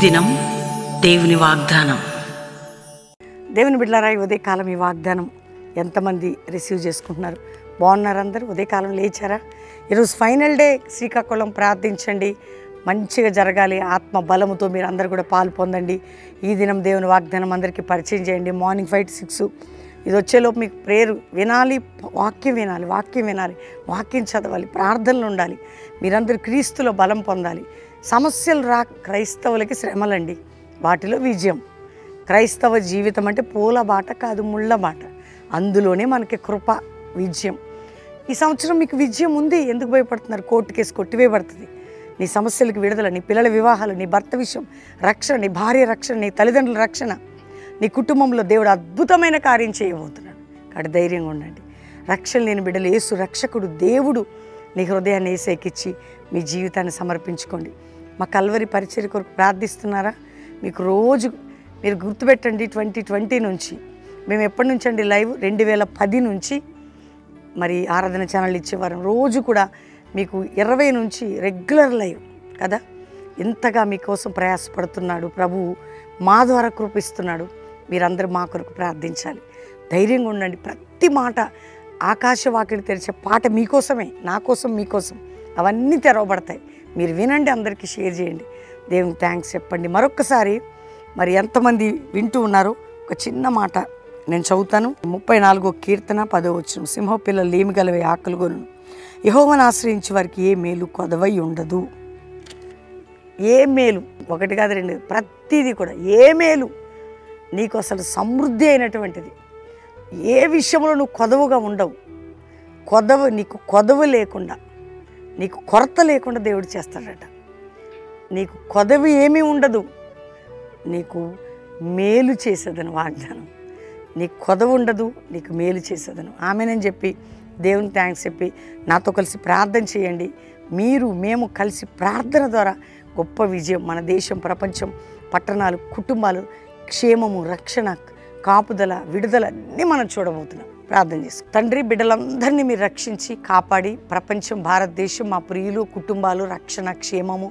దినం దేవుని వాగ్దానం. దేవుని బిడ్డలారా, ఉదయకాలం ఈ వాగ్దానం ఎంతమంది రిసీవ్ చేసుకుంటున్నారు? బాగున్నారు అందరూ? ఉదయకాలం లేచారా? ఈరోజు ఫైనల్ డే శ్రీకాకుళం. ప్రార్థించండి, మంచిగా జరగాలి. ఆత్మ బలముతో మీరు అందరూ కూడా పాలు పొందండి. ఈ దినం దేవుని వాగ్దానం అందరికీ పరిచయం చేయండి. మార్నింగ్ 5 to 6 ఇది వచ్చేలోపు మీకు ప్రేయర్ వినాలి, వాక్యం వినాలి, వాక్యం చదవాలి, ప్రార్థనలు ఉండాలి. మీరందరూ క్రీస్తులో బలం పొందాలి. సమస్యలు క్రైస్తవులకి శ్రమలండి, వాటిలో విజయం. క్రైస్తవ జీవితం అంటే పూల బాట కాదు, ముళ్ళ బాట. అందులోనే మనకి కృప, విజయం. ఈ సంవత్సరం మీకు విజయం ఉంది. ఎందుకు భయపడుతున్నారు? కోర్టు కేసు కొట్టివేయబడుతుంది. నీ సమస్యలకు విడుదల, నీ పిల్లల వివాహాలు, నీ భర్త విషయం రక్షణ, నీ భార్య రక్షణ, నీ తల్లిదండ్రుల రక్షణ, నీ కుటుంబంలో దేవుడు అద్భుతమైన కార్యం చేయబోతున్నాడు. కాబట్టి ధైర్యంగా ఉండండి. రక్షణ లేని బిడ్డలు యేసు రక్షకుడు దేవుడు. నీ హృదయాన్ని యేసుకిచ్చి మీ జీవితాన్ని సమర్పించుకోండి. మా కల్వరి పరిచర్య కొరకు ప్రార్థిస్తున్నారా? మీకు రోజు మీరు గుర్తుపెట్టండి, 2020 నుంచి మేము ఎప్పటి నుంచి అండి లైవ్ 2010 నుంచి మరి ఆరాధన ఛానల్ ఇచ్చేవారు. రోజు కూడా మీకు 20 నుంచి రెగ్యులర్ లైవ్ కదా. ఎంతగా మీకోసం ప్రయాసపడుతున్నాడు ప్రభువు, మా ద్వారా కృపిస్తున్నాడు. మీరందరూ మా కొరకు ప్రార్థించాలి. ధైర్యంగా ఉండండి. ప్రతి మాట ఆకాశవాకిని తెరిచే పాట మీకోసమే, నా కోసం, మీకోసం. అవన్నీ తెరవబడతాయి. మీరు వినండి, అందరికీ షేర్ చేయండి. దేవునికి థ్యాంక్స్ చెప్పండి. మరొక్కసారి మరి ఎంతమంది వింటూ ఉన్నారో ఒక చిన్న మాట నేను చదువుతాను. 34వ కీర్తన 10వ వచనం. సింహ పిల్లలు లేమి గలవే ఆకలిగొను, యెహోవాను ఆశ్రయించే వారికి ఏ మేలు కొదవై ఉండదు. ఏ మేలు, ఒకటి కాదు రెండు, ప్రతిదీ కూడా ఏ మేలు నీకు అసలు సమృద్ధి అయినటువంటిది. ఏ విషయంలో నువ్వు కొదవుగా ఉండవు. నీకు కొదవు లేకుండా, నీకు కొరత లేకుండా దేవుడు చేస్తాడట. నీకు కొదవు ఏమీ ఉండదు. నీకు మేలు చేసేదను వాగ్దానం. నీకు కొదవు ఉండదు, నీకు మేలు చేసేదను. ఆమెనని చెప్పి దేవుని థ్యాంక్స్ చెప్పి నాతో కలిసి ప్రార్థన చేయండి. మేము కలిసి ప్రార్థన ద్వారా గొప్ప విజయం, మన దేశం, ప్రపంచం, పట్టణాలు, కుటుంబాలు, క్షేమము, రక్షణ, కాపుదల, విడుదల అన్నీ మనం చూడబోతున్నాం. ప్రార్థన చేస్తాం. తండ్రి, బిడ్డలందరినీ మీరు రక్షించి కాపాడి ప్రపంచం, భారతదేశం, మా ప్రియులు, కుటుంబాలు, రక్షణ, క్షేమము,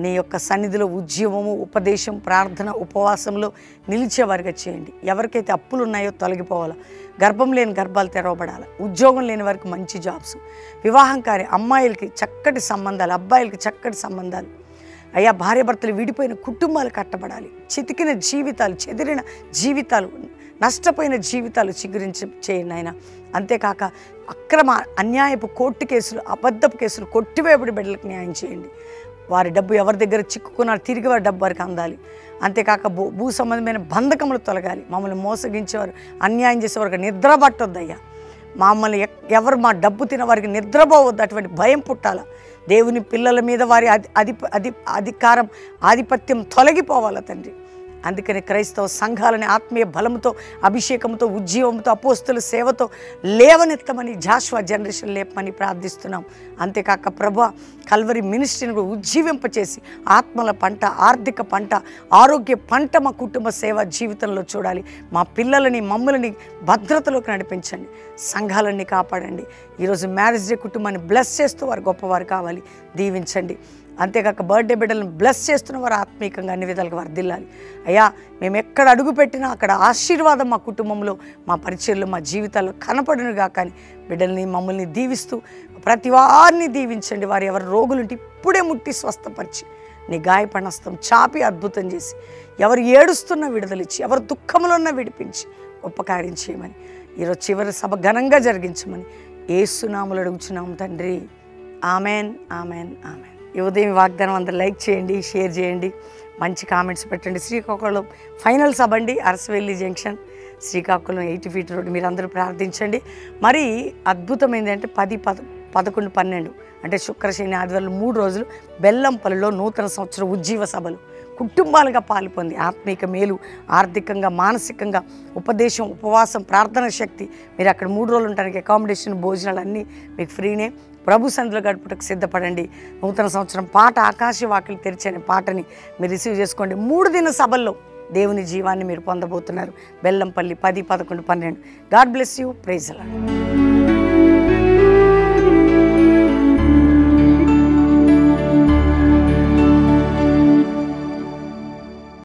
నీ యొక్క సన్నిధిలో ఉద్యమము, ఉపదేశం, ప్రార్థన, ఉపవాసంలో నిలిచేవారిగా చేయండి. ఎవరికైతే అప్పులు ఉన్నాయో తొలగిపోవాలా, గర్భం లేని గర్భాలు తెరవబడాలి, ఉద్యోగం లేని వారికి మంచి జాబ్స్, వివాహం కాని అమ్మాయిలకి చక్కటి సంబంధాలు, అబ్బాయిలకి చక్కటి సంబంధాలు, అయ్యా భార్యాభర్తలు విడిపోయిన కుటుంబాలు కట్టబడాలి. చితికిన జీవితాలు, చెదిరిన జీవితాలు, నష్టపోయిన జీవితాలు చిగురించి చేయండి ఆయన. అంతేకాక అక్రమ అన్యాయపు కోర్టు కేసులు, అబద్ధపు కేసులు కొట్టివేయబడి బిడ్డలకు న్యాయం చేయండి. వారి డబ్బు ఎవరి దగ్గర చిక్కుకున్నారు తిరిగి వారి డబ్బు వారికి అందాలి. అంతేకాక భూ సంబంధమైన బంధకములు తొలగాలి. మమ్మల్ని మోసగించేవారు, అన్యాయం చేసేవారికి నిద్ర పట్టొద్దయ్యా. మమ్మల్ని ఎవరు మా డబ్బు తిన వారికి నిద్రపోవద్దు. అటువంటి భయం పుట్టాల. దేవుని పిల్లల మీద వారి అధికారం, ఆధిపత్యం తొలగిపోవాల తండ్రి. అందుకని క్రైస్తవ సంఘాలని ఆత్మీయ బలంతో, అభిషేకంతో, ఉజ్జీవంతో, అపోస్తుల సేవతో లేవనెత్తమని, జాషువా జనరేషన్ లేపమని ప్రార్థిస్తున్నాం. అంతేకాక ప్రభువా, కల్వరి మినిస్ట్రీని కూడా ఉజ్జీవింపచేసి ఆత్మల పంట, ఆర్థిక పంట, ఆరోగ్య పంట మా కుటుంబ సేవ జీవితంలో చూడాలి. మా పిల్లలని, మమ్మల్ని భద్రతలోకి నడిపించండి. సంఘాలన్నీ కాపాడండి. ఈరోజు మ్యారేజ్ డే కుటుంబాన్ని బ్లెస్ చేస్తూ వారు గొప్పవారు కావాలి, దీవించండి. అంతేకాక బర్త్డే బిడ్డలను బ్లెస్ చేస్తున్న వారు ఆత్మీయంగా అన్ని విధాలుగా వర్ధిల్లాలి. అయ్యా, మేము ఎక్కడ అడుగు పెట్టినా అక్కడ ఆశీర్వాదం మా కుటుంబంలో, మా పరిచయంలో, మా జీవితాల్లో కనపడునుగా. కానీ బిడ్డల్ని, మమ్మల్ని దీవిస్తూ ప్రతి వారిని దీవించండి. వారు ఎవరు రోగులుంటే ఇప్పుడే ముట్టి స్వస్థపరిచి నీ గాయపణస్తం చాపి అద్భుతం చేసి, ఎవరు ఏడుస్తున్నా విడుదలిచ్చి, ఎవరు దుఃఖంలో ఉన్నా విడిపించి గొప్ప కార్యం చేయమని, ఈరోజు చివరి సభ ఘనంగా జరిగించమని యేసు నామములో అడుగుచున్నాం తండ్రి. Amen, amen, amen. ఈ ఉదయం వాగ్దానం అందరూ లైక్ చేయండి, షేర్ చేయండి, మంచి కామెంట్స్ పెట్టండి. శ్రీకాకుళం ఫైనల్ సభ అండి, Arasavalli junction, Srikakulam 80 feet road. మీరు అందరూ ప్రార్థించండి. మరి అద్భుతమైంది అంటే 10, 11, 12 అంటే శుక్ర, శని, ఆదివారం 3 రోజులు బెల్లంపల్లిలో నూతన సంవత్సరం ఉజ్జీవ సభలు కుటుంబాలుగా పాల్పొంది ఆత్మీక మేలు, ఆర్థికంగా, మానసికంగా, ఉపదేశం, ఉపవాసం, ప్రార్థన శక్తి. మీరు అక్కడ 3 రోజులు ఉండడానికి అకామిడేషన్, భోజనాలు అన్నీ మీకు ఫ్రీనే. ప్రభు సన్నిధిలో గడుపుటకు సిద్ధపడండి. నూతన సంవత్సరం పాట ఆకాశవాకిలి తెరిచని పాటని మీరు రిసీవ్ చేసుకోండి. 3 దిన సభల్లో దేవుని జీవాన్ని మీరు పొందబోతున్నారు. Bellampalli 10, 11, 12. God bless you. Praise the lord.